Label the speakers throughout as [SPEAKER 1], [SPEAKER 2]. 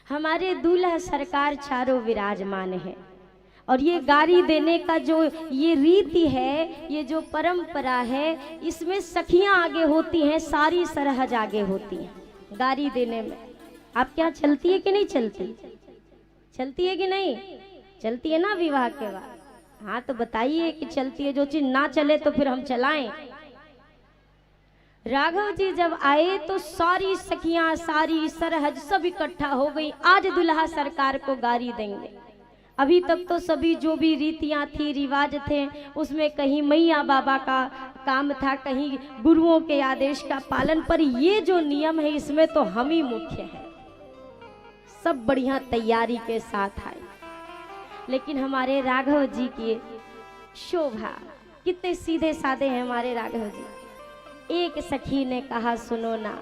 [SPEAKER 1] हमारे दूल्हा सरकार चारों विराजमान है और ये गारी देने का जो ये रीति है, ये जो परंपरा है, इसमें सखियां आगे होती हैं, सारी सरहज आगे होती हैं गारी देने में। आप क्या चलती है कि नहीं चलती? चलती है कि नहीं चलती है ना विवाह के बाद? हाँ तो बताइए कि चलती है। जो चीज ना चले तो फिर हम चलाएं। राघव जी जब आए तो सारी सखियां, सारी सरहज सब इकट्ठा हो गई। आज दुल्हा सरकार को गारी देंगे। अभी तक तो सभी जो भी रीतियां थी, रिवाज थे, उसमें कहीं मैया बाबा का काम था, कहीं गुरुओं के आदेश का पालन, पर ये जो नियम है इसमें तो हम ही मुख्य हैं। सब बढ़िया तैयारी के साथ आए, लेकिन हमारे राघव जी की शोभा, कितने सीधे साधे हैं हमारे राघव जी। एक सखी ने कहा, सुनो ना,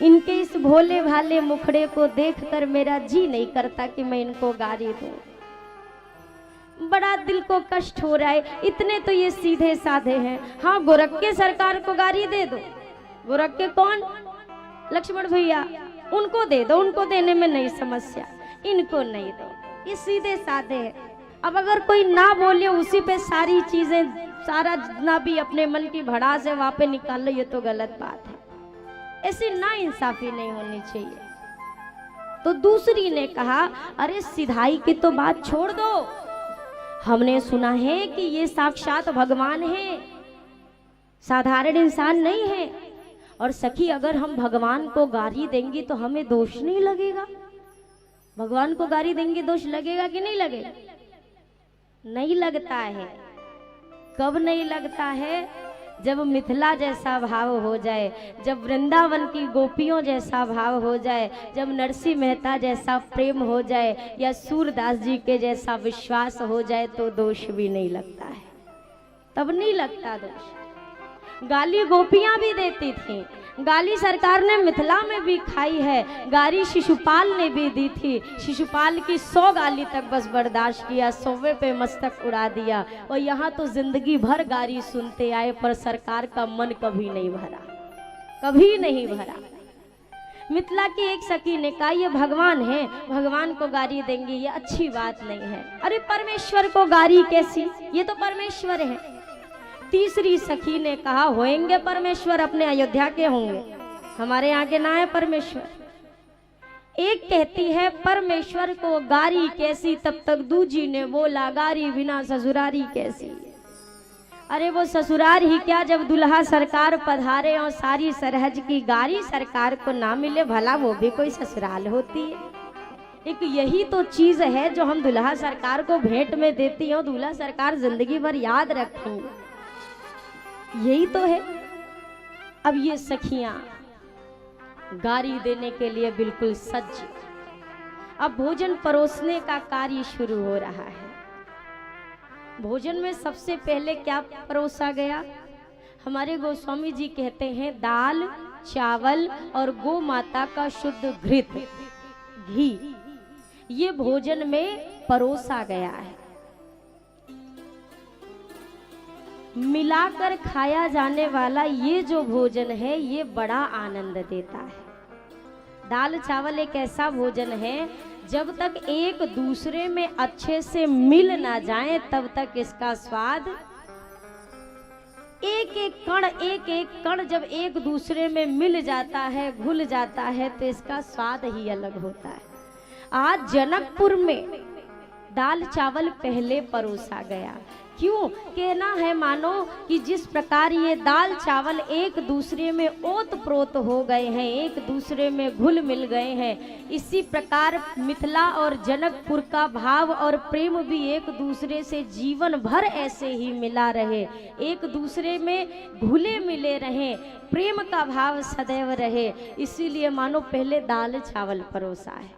[SPEAKER 1] इनके इस भोले भाले मुखड़े को देखकर मेरा जी नहीं करता कि मैं इनको गारी दूं। बड़ा दिल को कष्ट हो रहा है, इतने तो ये सीधे साधे हैं। हाँ, गोरख सरकार को गारी दे दो। गोरख कौन? लक्ष्मण भैया, उनको दे दो, उनको देने में नहीं समस्या, इनको नहीं दो, ये सीधे साधे हैं। अब अगर कोई ना बोले, उसी पे सारी चीजें, सारा जितना भी अपने मन की भड़ास है वहां पे निकाल लो, ये तो गलत बात है। ऐसी ना इंसाफी नहीं होनी चाहिए। तो दूसरी ने कहा, अरे सिधाई की तो बात छोड़ दो, हमने सुना है कि ये साक्षात भगवान है, साधारण इंसान नहीं है। और सखी, अगर हम भगवान को गारी देंगी तो हमें दोष नहीं लगेगा? भगवान को गारी देंगे दोष लगेगा कि नहीं लगेगा? नहीं लगता है। कब नहीं लगता है? जब मिथिला जैसा भाव हो जाए, जब वृंदावन की गोपियों जैसा भाव हो जाए, जब नरसिंह मेहता जैसा प्रेम हो जाए, या सूरदास जी के जैसा विश्वास हो जाए, तो दोष भी नहीं लगता है। तब नहीं लगता दोष। गाली गोपियां भी देती थी, गाली सरकार ने मिथिला में भी खाई है, गाली शिशुपाल ने भी दी थी। शिशुपाल की 100 गाली तक बस बर्दाश्त किया, 100वें पे मस्तक उड़ा दिया। और यहाँ तो जिंदगी भर गाली सुनते आए, पर सरकार का मन कभी नहीं भरा, कभी नहीं भरा। मिथिला की एक सखी ने कहा, ये भगवान है, भगवान को गाली देंगे, ये अच्छी बात नहीं है। अरे परमेश्वर को गाली कैसी? ये तो परमेश्वर है। तीसरी सखी ने कहा, होंगे परमेश्वर, अपने अयोध्या के होंगे, हमारे यहाँ के ना है परमेश्वर। एक कहती है, परमेश्वर को गारी कैसी? तब तक दूजी ने बोला, गारी बिना ससुरारी कैसी? अरे वो ससुरार ही क्या, जब दुल्हा सरकार पधारे और सारी सरहज की गारी सरकार को ना मिले, भला वो भी कोई ससुराल होती है? एक यही तो चीज है जो हम दुल्हा सरकार को भेंट में देती हो, दूल्हा सरकार जिंदगी भर याद रखेंगे, यही तो है। अब ये सखियां गारी देने के लिए बिल्कुल सज्ज। अब भोजन परोसने का कार्य शुरू हो रहा है। भोजन में सबसे पहले क्या परोसा गया? हमारे गोस्वामी जी कहते हैं, दाल, चावल और गौ माता का शुद्ध घृत, घी, ये भोजन में परोसा गया है। मिलाकर खाया जाने वाला ये जो भोजन है, ये बड़ा आनंद देता है। दाल चावल एक ऐसा भोजन है, जब तक एक दूसरे में अच्छे से मिल ना जाए, तब तक इसका स्वाद, एक एक कण जब एक दूसरे में मिल जाता है, घुल जाता है, तो इसका स्वाद ही अलग होता है। आज जनकपुर में दाल चावल पहले परोसा गया। क्यों? कहना है मानो कि जिस प्रकार ये दाल चावल एक दूसरे में ओत प्रोत हो गए हैं, एक दूसरे में घुल मिल गए हैं, इसी प्रकार मिथिला और जनकपुर का भाव और प्रेम भी एक दूसरे से जीवन भर ऐसे ही मिला रहे, एक दूसरे में घुले मिले रहें, प्रेम का भाव सदैव रहे। इसीलिए मानो पहले दाल चावल परोसा है।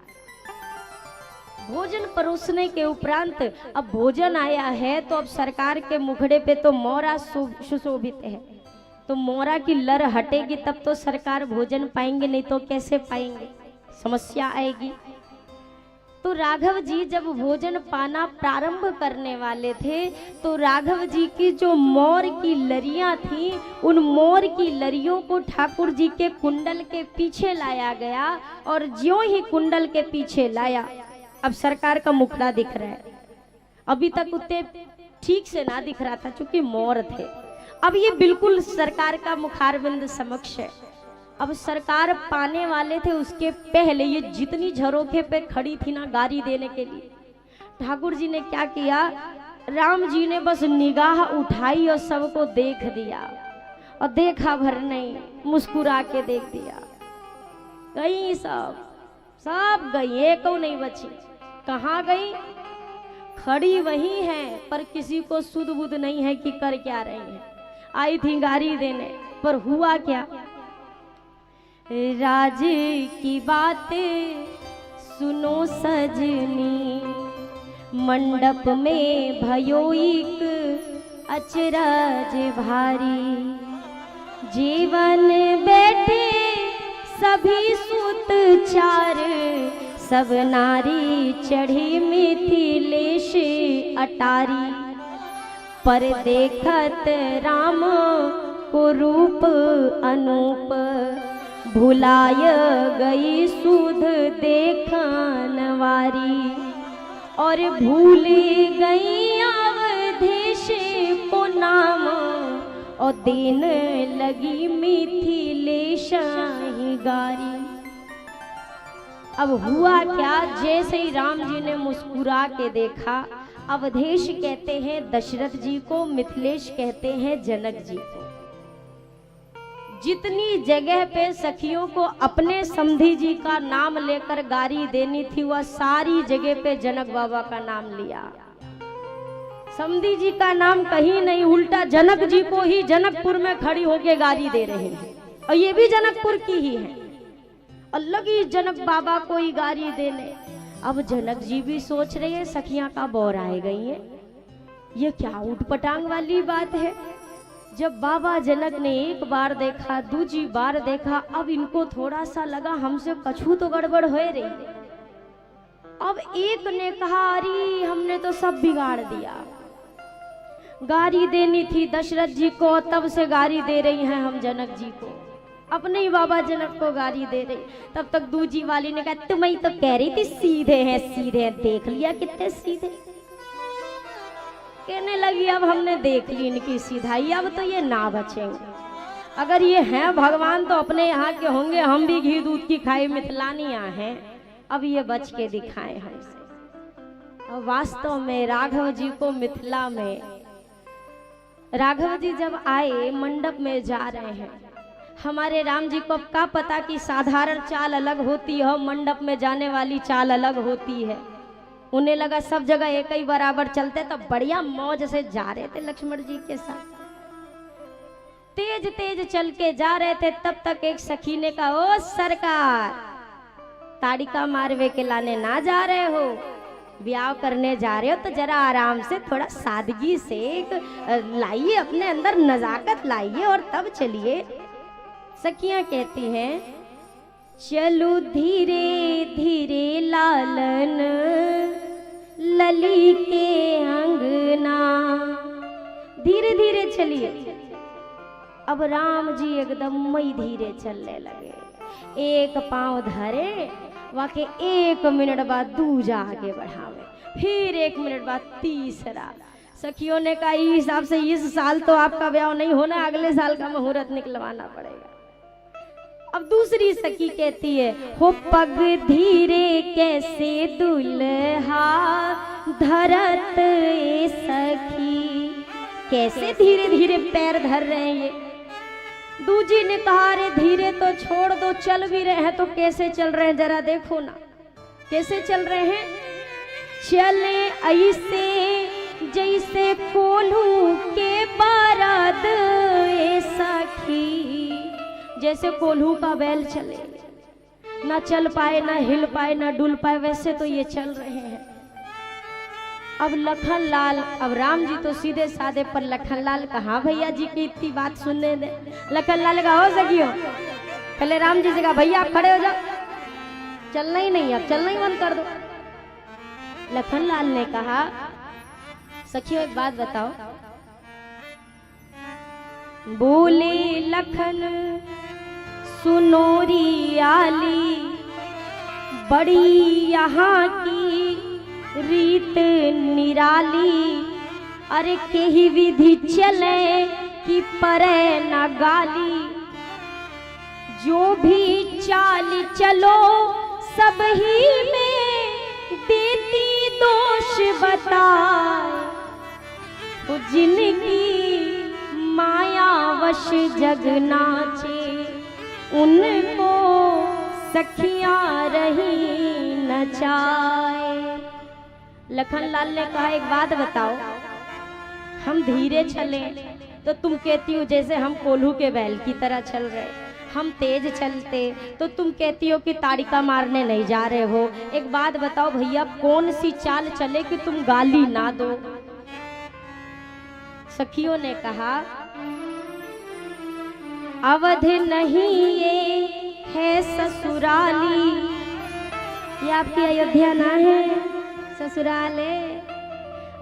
[SPEAKER 1] भोजन परोसने के उपरांत अब भोजन आया है, तो अब सरकार के मुखड़े पे तो मोरा सुशोभित है, तो मोरा की लर हटेगी तब तो सरकार भोजन पाएंगे, नहीं तो कैसे पाएंगे? समस्या आएगी। तो राघव जी जब भोजन पाना प्रारंभ करने वाले थे तो राघव जी की जो मोर की लरियां थी, उन मोर की लरियों को ठाकुर जी के कुंडल के पीछे लाया गया। और ज्यों ही कुंडल के पीछे लाया, अब सरकार का मुखड़ा दिख रहा है। अभी तक उतने ठीक से ना दिख रहा था क्योंकि मोर थे। अब ये बिल्कुल सरकार का मुखारबिंद समक्ष है। अब सरकार पाने वाले थे, उसके पहले ये जितनी झरोखे पे खड़ी थी ना गारी देने के लिए, ठाकुर जी ने क्या किया, राम जी ने बस निगाह उठाई और सबको देख दिया। और देखा भर नहीं, मुस्कुरा के देख दिया। गई सब गई, एक नहीं बची। कहाँ गई? खड़ी वही है, पर किसी को सुध बुध नहीं है कि कर क्या रही है। आई थी गारी देने, पर हुआ क्या? राज की बात सुनो सजनी, मंडप में भयो एक अचरज भारी। जीवन बैठे सभी सूत चार, सब नारी चढ़ी मिथिलेश अटारी। पर देखत राम को रूप अनूप, भुलाय गई सुध देखनवारी। और भूल गई अवधेश को नाम, और दिन लगी मिथिलेश ही गारी। अब हुआ क्या, जैसे ही राम जी ने मुस्कुरा के देखा, अवधेश कहते हैं दशरथ जी को, मिथिलेश कहते हैं जनक जी को। जितनी जगह पे सखियों को अपने समधी जी का नाम लेकर गारी देनी थी, वह सारी जगह पे जनक बाबा का नाम लिया। समधी जी का नाम कहीं नहीं, उल्टा जनक जी को ही जनकपुर में खड़ी होके गारी दे रहे हैं। और ये भी जनकपुर की ही है, अलग ही जनक बाबा को ही गारी देने। अब जनक जी भी सोच रहे हैं सखियां का बौर आए गई है, ये क्या उठपटांग वाली बात है। जब बाबा जनक ने एक बार देखा, दूसरी बार देखा, अब इनको थोड़ा सा लगा हमसे कछु तो गड़बड़ हो रही है। अब एक ने कहा, अरे हमने तो सब बिगाड़ दिया, गारी देनी थी दशरथ जी को, तब से गारी दे रही हैं हम जनक जी को, अपने ही बाबा जनक को गारी दे रही। तब तक दूजी वाली ने कहा, तुम्हें तो कह रही थी सीधे हैं सीधे हैं, देख लिया कितने सीधे। कहने लगी, अब हमने देख ली इनकी सीधाई, अब तो ये ना बचेंगे। अगर ये हैं भगवान तो अपने यहाँ के होंगे, हम भी घी दूध की खाई मिथिलानियाँ हैं, अब ये बच के दिखाए हमसे। और वास्तव में राघव जी को मिथिला में, राघव जी जब आए मंडप में जा रहे हैं, हमारे राम जी को क्या पता कि साधारण चाल अलग होती है, मंडप में जाने वाली चाल अलग होती है। उन्हें लगा सब जगह एक ही बराबर चलते, तो बढ़िया मौज से जा रहे थे लक्ष्मण जी के साथ, तेज तेज चल के जा रहे थे। तब तक एक सखी ने कहा, ओ सरकार, ताड़िका मारवे के लाने ना जा रहे हो, ब्याह करने जा रहे हो तो जरा आराम से, थोड़ा सादगी से लाइए, अपने अंदर नजाकत लाइए और तब चलिए। सखियां कहती हैं, चलो धीरे धीरे लालन लली के अंगना, धीरे धीरे चलिए। अब राम जी एकदम मई धीरे चलने लगे, एक पांव धरे, वाके 1 मिनट बाद दूजा आगे बढ़ावे, फिर 1 मिनट बाद तीसरा। सखियों ने कहा, इस हिसाब से इस साल तो आपका ब्याह नहीं होना, अगले साल का मुहूर्त निकलवाना पड़ेगा। अब दूसरी सखी कहती है, हो पग धीरे कैसे दुल्हा धरत ए सखी, कैसे धीरे धीरे पैर धर रहे हैं ये। दूजी ने कहा, अरे धीरे तो छोड़ दो, चल भी रहे हैं तो कैसे चल रहे हैं, जरा देखो ना कैसे चल रहे हैं। चले ऐसे जैसे कोल्हू के बारात ए सखी, जैसे कोल्हू का बैल चले, ना चल पाए, ना हिल पाए, ना डुल पाए, वैसे तो ये चल रहे हैं। अब लखन लाल, अब राम जी तो सीधे साधे, पर लखन लाल कहा भैया जी की इतनी बात सुनने दे। लखन लाल का हो सकियो, पहले राम जी से कहा, भैया आप खड़े हो जाओ, चलना ही नहीं, अब चलना ही बंद कर दो। लखनलाल ने कहा, सखियों एक बात बताओ। बोले लखन सुनोरी आली, बड़ी यहाँ की रीत निराली, अरे केही विधि चले कि परे न गाली, जो भी चाल चलो सब ही में देती दोष बताए, वो जिनकी मायावश जग नाचे, उनको सखियां रही नचाए। लखनलाल ने कहा, एक बात बताओ, हम धीरे चले तो तुम कहती हो जैसे हम कोल्हू के बैल की तरह चल रहे, हम तेज चलते तो तुम कहती हो कि ताड़िका मारने नहीं जा रहे हो। एक बात बताओ भैया, कौन सी चाल चले कि तुम गाली ना दो? सखियों ने कहा, अवध नहीं ये है ससुराली, ये आपकी अयोध्या ना है, ससुराल है।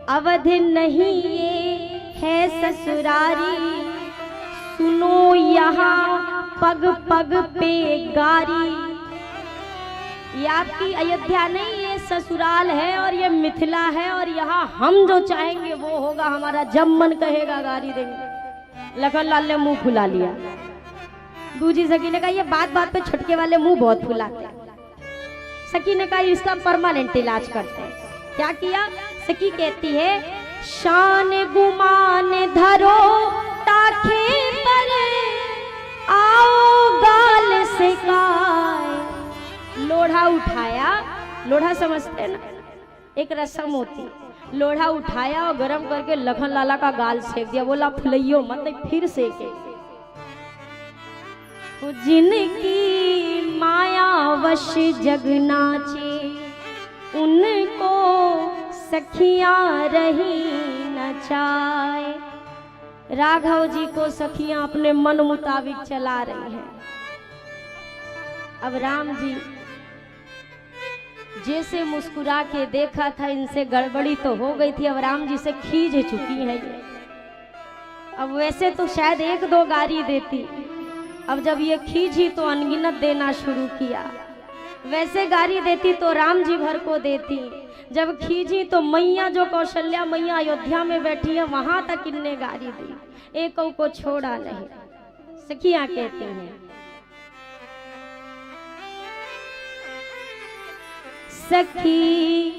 [SPEAKER 1] अवध नहीं ये है ससुरारी, सुनो यहाँ पग पग पे गारी। ये आपकी अयोध्या नहीं, ये ससुराल है और ये मिथिला है, और यहाँ हम जो चाहेंगे वो होगा, हमारा जब मन कहेगा गारी देंगे। लखनलाल ने मुंह फुला लिया। दूजी सखी ने कहा, ये बात बात पे छटके वाले मुंह बहुत फुलाते हैं। सखी ने कहा, इसका परमानेंट इलाज करते हैं। क्या किया? सखी कहती है, शान गुमान धरो ताखे पर, आओ गाल से काय। लोढ़ा उठाया, लोढ़ा समझते ना, एक रस्म होती, लोढ़ा उठाया और गरम करके लखनलाला का गाल सेक दिया। बोला फुलैयो मत, फिर सेके। जिनकी मायावश जग नाचे, उनको सखियां रही नचाए। राघव जी को सखियां अपने मन मुताबिक चला रही हैं। अब राम जी जैसे मुस्कुरा के देखा था, इनसे गड़बड़ी तो हो गई थी, अब राम जी से खींच चुकी है ये। अब वैसे तो शायद एक दो गारी देती, अब जब ये खींची तो अनगिनत देना शुरू किया। वैसे गारी देती तो राम जी भर को देती, जब खींची तो मैया जो कौशल्या मैया अयोध्या में बैठी है वहां तक इनने गारी दी, एक को छोड़ा नहीं। सखियां कहती हैं, सखी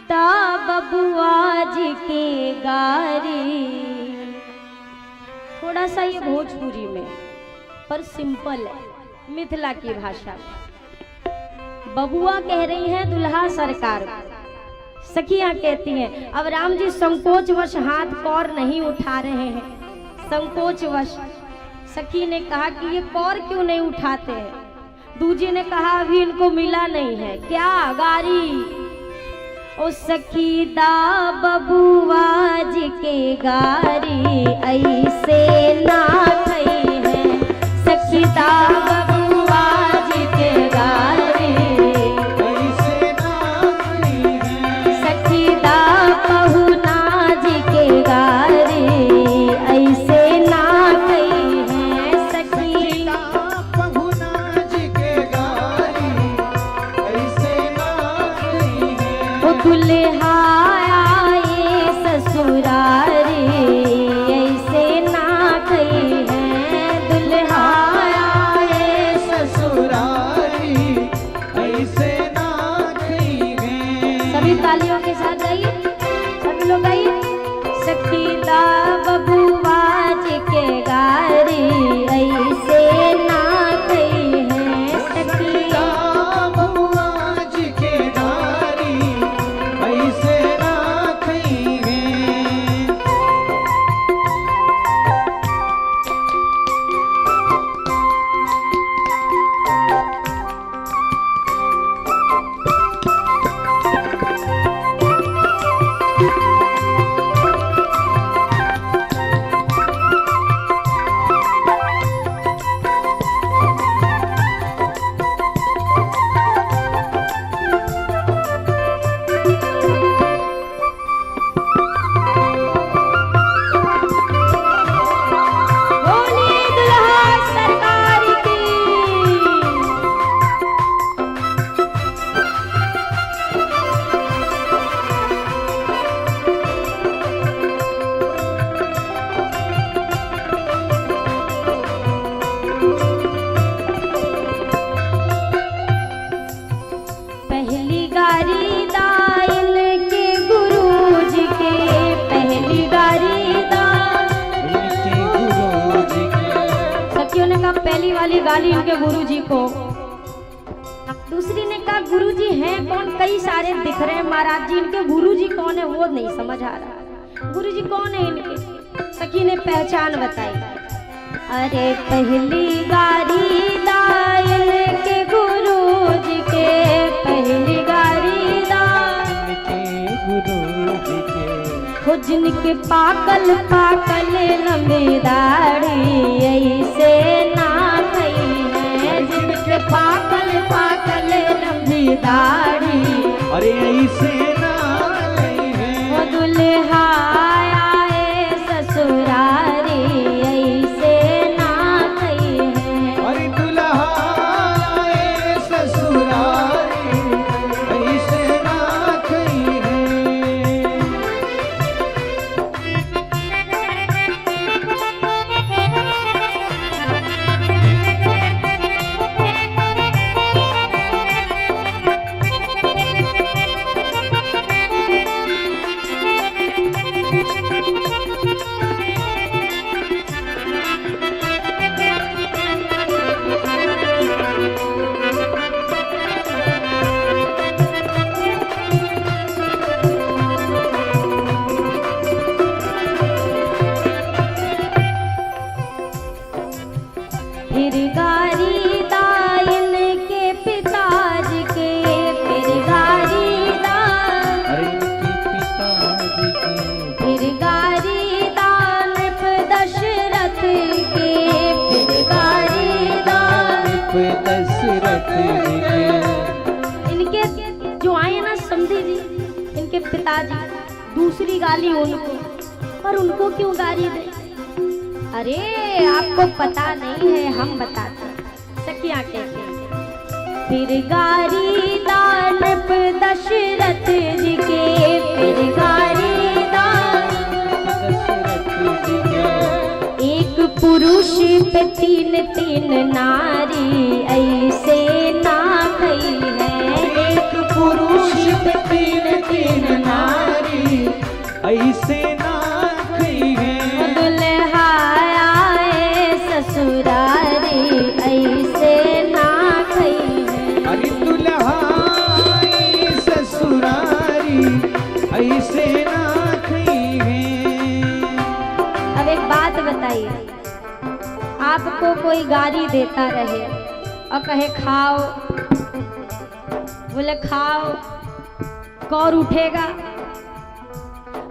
[SPEAKER 1] दा बबुआ जी के गारी। थोड़ा सा ये भोजपुरी में पर सिंपल है, मिथिला की भाषा में। बबुआ कह रही हैं दुल्हा सरकार को। सखियां कहती हैं, अब राम जी संकोचवश हाथ कौर नहीं उठा रहे हैं, संकोचवश। सखी ने कहा कि ये कौर क्यों नहीं उठाते हैं? दूजी ने कहा, अभी इनको मिला नहीं है। क्या गारी? ओ सखी दा बबुआ जी के गारी, ऐसे ना खई है। सखी दा बबुआ जी के गारी, ऐसे ना खई है। सखी दा पहुना जी के गारी, ऐसे ना खई है। सखी दा पहुना जी के गारी, ऐसे ना खई है। ओ दुल्हा आए ससुरारी, ऐसे ना खई है। दुल्हा आए ससुरारी, ऐसे ना खई है। सभी तालियों के साथ गाइए, सभी लोग गाइए। सखी दा बबुआ जी के गारी, ऐसे ना खई है। सखी दा बबुआ जी के गारी, ऐसे वाली गाली इनके गुरुजी को। दूसरी ने कहा गुरुजी हैं कौन, कई सारे दिख रहे हैं महाराज जी, इनके गुरुजी कौन है वो नहीं समझ आ रहा। गुरुजी कौन है इनके? सखी ने पहचान बताई। अरे पहली गारी दायल के गुरुजी के, पहली गारी दायल के गुरुजी के, हो जिनके पाकल पाकल लंबी दाढ़ी ऐसे ना कही है, जिनके पाकल पाकल लंबी दाढ़ी
[SPEAKER 2] अरे ऐसे ना कही है,
[SPEAKER 1] वो दुल्हा आए ससुरारी ऐसे ना कही है,
[SPEAKER 2] अरे दुल्हा आए ससुरारी ऐसे ना कही है।
[SPEAKER 1] फिर गारी दाइन के पिताजी के, फिर गारी दान,
[SPEAKER 2] अरे इनके पिताजी के,
[SPEAKER 1] फिर गारी दान दशरथ के, फिर गारी दान
[SPEAKER 2] दशरथ जी के,
[SPEAKER 1] इनके जो आए ना समझी जी, इनके पिताजी, दूसरी गाली उनको, पर उनको क्यों गाली दे? अरे आपको पता नहीं है, हम बताते हैं। सखियां कहते हैं फिर गारी दान दशरथ जी के, फिर गारी दान
[SPEAKER 2] दशरथ जी के,
[SPEAKER 1] एक पुरुष पे तीन तीन नारी ऐसे ना कही है,
[SPEAKER 2] एक पुरुष पे तीन तीन नारी ऐसे ना कही है,
[SPEAKER 1] दुल्हा आए ससुरारी ऐसे ना कही है।
[SPEAKER 2] अरे दुल्हा आए ससुरारी ऐसे ना कही है।
[SPEAKER 1] अब एक बात बताइए, आपको कोई गाली देता रहे और कहे खाओ, बोले खाओ, कौर उठेगा?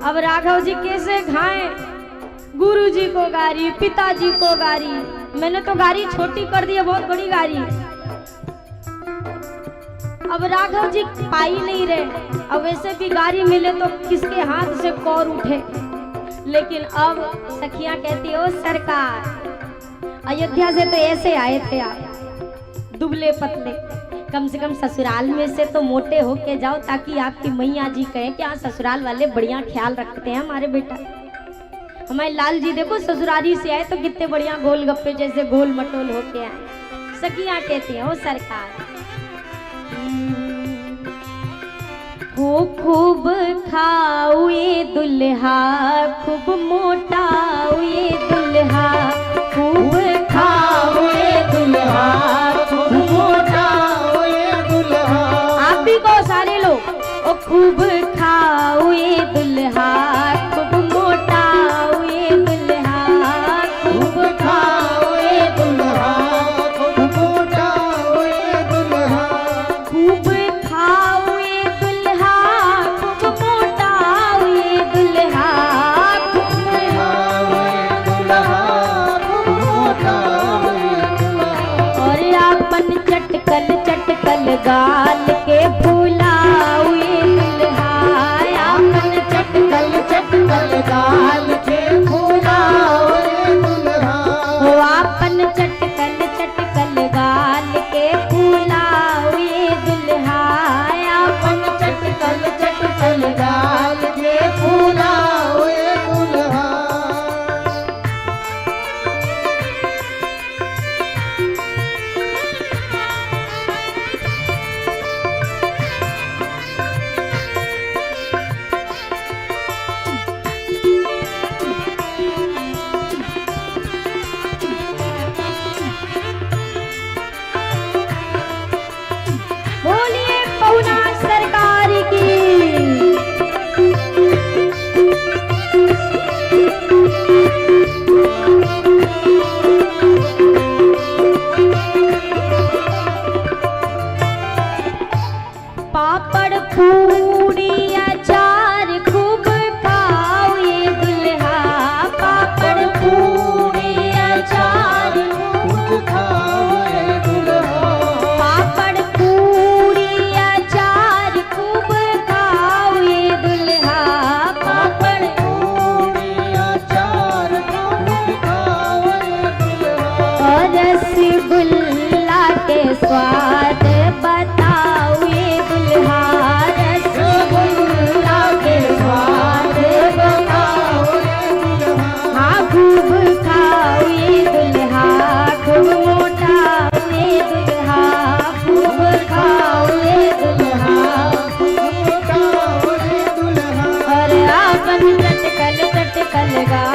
[SPEAKER 1] अब राघव जी कैसे खाएं? गुरु जी को गारी, पिताजी को गारी, मैंने तो गारी छोटी कर दी है, बहुत बड़ी गारी। अब राघव जी पाई नहीं रहे, अब वैसे भी गारी मिले तो किसके हाथ से कौर उठे। लेकिन अब सखियां कहती हो सरकार, अयोध्या से तो ऐसे आए थे आप, दुबले पतले, कम से कम ससुराल में से तो मोटे होके जाओ, ताकि आपकी मैया जी कहें कि हाँ ससुराल वाले बढ़िया ख्याल रखते हैं हमारे बेटा। हमारे लाल जी देखो ससुरारी से आए तो कितने बढ़िया गोलगप्पे जैसे गोल मटोल होके आए। सखियां कहती हैं ओ सरकार, हो खूब खाओ ये दुल्हा, खूब मोटा ये दुल्हा, खूब खाओ ये दुल्हा, खूब मोटा
[SPEAKER 2] ये दुल्हा,
[SPEAKER 1] आप भी कहो सारे लोग, ओ खूब खाओ ये दुल्हा, खूब मोटा ये दुल्हा, खूब खाओ ये दुल्हा,
[SPEAKER 2] खूब मोटा ये दुल्हा,
[SPEAKER 1] खूब खाओ ये दुल्हा, खूब मोटा ये दुल्हा, खूब
[SPEAKER 2] खूब मोटा ये दुल्हा,
[SPEAKER 1] और आपन चटकल चटकल गाल के फुलाओ ये दुल्हा, आपन चटकल चटकल गाल के फुलाओ
[SPEAKER 2] ये दुल्हा,
[SPEAKER 1] हो, आपन चटकल चटकल गाल के फुलाओ ये दुल्हा, आपन चटकल चटकल गाल के फुलाओ
[SPEAKER 2] ये दुल्हा।
[SPEAKER 1] पापड़ पूरी अचार खूब खाओ ये दुल्हा, पापड़ पूरी अचार
[SPEAKER 2] खूब खाओ ये दुल्हा,
[SPEAKER 1] पापड़ पूरी अचार खूब खाओ ये दुल्हा, पापड़
[SPEAKER 2] पूरी अचार खूब खाओ ये दुल्हा,
[SPEAKER 1] और रसगुल्ला के स्वाद बताओ ये दुल्हा, रसगुल्ला के स्वाद बताओ, हाँ खूब खाओ ये दुल्हा, खूब मोटा ये दुल्हा, खूब खाओ ये दुल्हा,
[SPEAKER 2] खूब खाओ ये दुल्हा,
[SPEAKER 1] और आपन चटकल चटकल गा